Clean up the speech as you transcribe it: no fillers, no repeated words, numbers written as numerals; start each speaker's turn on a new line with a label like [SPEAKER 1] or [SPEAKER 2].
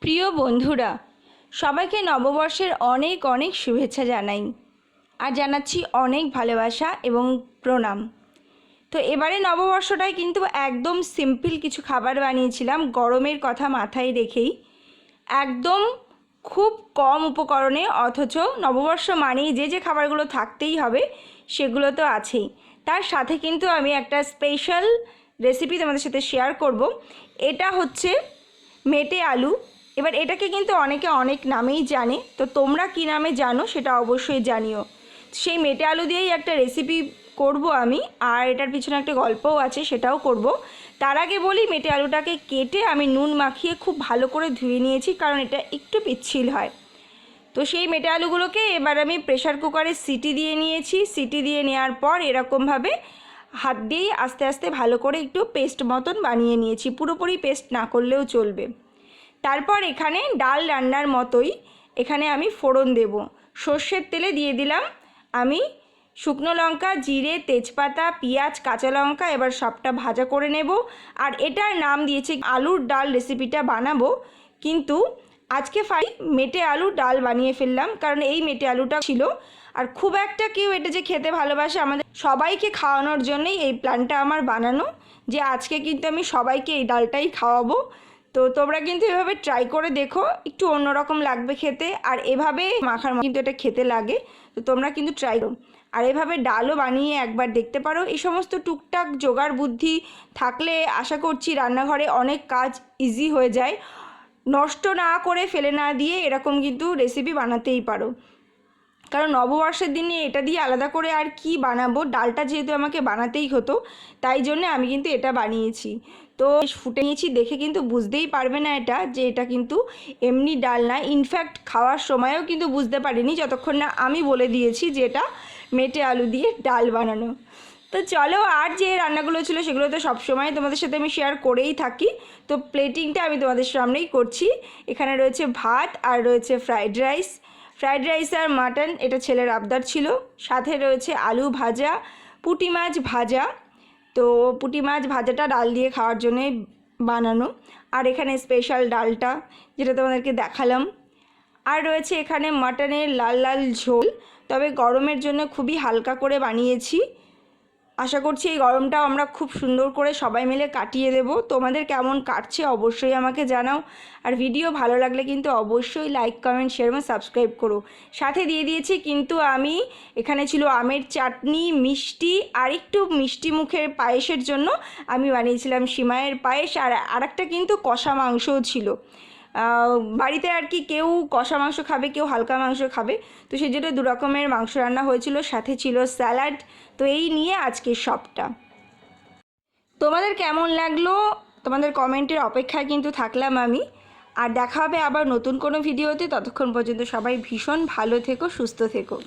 [SPEAKER 1] প্রিয় বন্ধুরা, সবাইকে নববর্ষের অনেক অনেক শুভেচ্ছা জানাই আর জানাচ্ছি অনেক ভালোবাসা এবং প্রণাম। তো এবারে নববর্ষটায় কিন্তু একদম সিম্পল কিছু খাবার বানিয়েছিলাম গরমের কথা মাথায় রেখেই, একদম খুব কম উপকরণে, অথচ নববর্ষ মানেই যে যে খাবারগুলো থাকতেই হবে সেগুলো তো আছেই। তার সাথে কিন্তু আমি একটা স্পেশাল রেসিপি তোমাদের সাথে শেয়ার করব। এটা হচ্ছে মেটে আলু। এবার এটাকে কিন্তু অনেকে অনেক নামেই জানে, তো তোমরা কী নামে জানো সেটা অবশ্যই জানিও। সেই মেটে আলু দিয়েই একটা রেসিপি করব আমি, আর এটার পিছনে একটা গল্পও আছে, সেটাও করব। তার আগে বলি, মেটে আলুটাকে কেটে আমি নুন মাখিয়ে খুব ভালো করে ধুয়ে নিয়েছি, কারণ এটা একটু পিচ্ছিল হয়। তো সেই মেটে আলুগুলোকে এবার আমি প্রেশার কুকারে সিটি দিয়ে নিয়েছি। সিটি দিয়ে নেওয়ার পর এরকমভাবে হাত দিয়েই আস্তে আস্তে ভালো করে একটু পেস্ট মতন বানিয়ে নিয়েছি, পুরোপুরি পেস্ট না করলেও চলবে। তারপর এখানে ডাল রান্নার মতোই এখানে আমি ফোড়ন দেব। সর্ষের তেলে দিয়ে দিলাম আমি শুকনো লঙ্কা, জিরে, তেজপাতা, পেঁয়াজ, কাঁচা লঙ্কা। এবার সবটা ভাজা করে নেব। আর এটার নাম দিয়েছি আলুর ডাল। রেসিপিটা বানাবো, কিন্তু আজকে মেটে আলুর ডাল বানিয়ে ফেললাম, কারণ এই মেটে আলুটা ছিল। আর খুব একটা কেউ এটা যে খেতে ভালোবাসে, আমাদের সবাইকে খাওয়ানোর জন্যই এই প্ল্যানটা আমার বানানো, যে আজকে কিন্তু আমি সবাইকে এই ডালটাই খাওয়াবো। তো তোমরা কিন্তু এভাবে ট্রাই করে দেখো, একটু অন্যরকম লাগবে খেতে, আর এভাবে মাখার কিন্তু এটা খেতে লাগে। তো তোমরা কিন্তু ট্রাই করো, আর এভাবে ডালও বানিয়ে একবার দেখতে পারো। এই সমস্ত টুকটাক জোগাড় বুদ্ধি থাকলে আশা করছি রান্নাঘরে অনেক কাজ ইজি হয়ে যায়। নষ্ট না করে, ফেলে না দিয়ে এরকম কিন্তু রেসিপি বানাতেই পারো, কারণ নববর্ষের দিনে এটা দিয়ে আলাদা করে আর কি বানাবো। ডালটা যেহেতু আমাকে বানাতেই হতো, তাই জন্য আমি কিন্তু এটা বানিয়েছি। তো ফুটে নিয়েছি, দেখে কিন্তু বুঝতেই পারবে না এটা যে এটা কিন্তু এমনি ডাল না। ইনফ্যাক্ট খাওয়ার সময়ও কিন্তু বুঝতে পারিনি, যতক্ষণ না আমি বলে দিয়েছি যে এটা মেটে আলু দিয়ে ডাল বানানো। তো চলো, আর যে রান্নাগুলো ছিল সেগুলো তো সবসময় তোমাদের সাথে আমি শেয়ার করেই থাকি। তো প্লেটিংটা আমি তোমাদের সামনেই করছি। এখানে রয়েছে ভাত, আর রয়েছে ফ্রাইড রাইস। ফ্রাইড রাইস আর মাটন, এটা ছেলের আবদার ছিল। সাথে রয়েছে আলু ভাজা, পুঁটি মাছ ভাজা। তো পুঁটি মাছ ভাজাটা ডাল দিয়ে খাওয়ার জন্যই বানানো। আর এখানে স্পেশাল ডালটা, যেটা তোমাদেরকে দেখালাম। আর রয়েছে এখানে মাটনের লাল লাল ঝোল, তবে গরমের জন্য খুবই হালকা করে বানিয়েছি। আশা করছি এই গরমটাও আমরা খুব সুন্দর করে সবাই মিলে কাটিয়ে দেব। তোমাদের কেমন কাটছে অবশ্যই আমাকে জানাও। আর ভিডিও ভালো লাগলে কিন্তু অবশ্যই লাইক, কমেন্ট, শেয়ার এবং সাবস্ক্রাইব করো। সাথে দিয়ে দিয়েছি কিন্তু আমি, এখানে ছিল আমের চাটনি, মিষ্টি, আর একটু মিষ্টি মুখের পায়েসের জন্য আমি বানিয়েছিলাম সিমাইয়ের পায়েস। আর আরেকটা কিন্তু কষা মাংসও ছিল। বাড়িতে আর কি কেউ কষা মাংস খাবে, কেউ হালকা মাংস খাবে, তো সেই জন্য 2 রকমের মাংস রান্না হয়েছিল, সাথে ছিল স্যালাড। তো এই নিয়ে আজকে সবটা। তোমাদের কেমন লাগলো তোমাদের কমেন্টের অপেক্ষায় কিন্তু থাকলাম আমি। আর দেখা হবে আবার নতুন কোনো ভিডিওতে। ততক্ষণ পর্যন্ত সবাই ভীষণ ভালো থেকো, সুস্থ থেকো।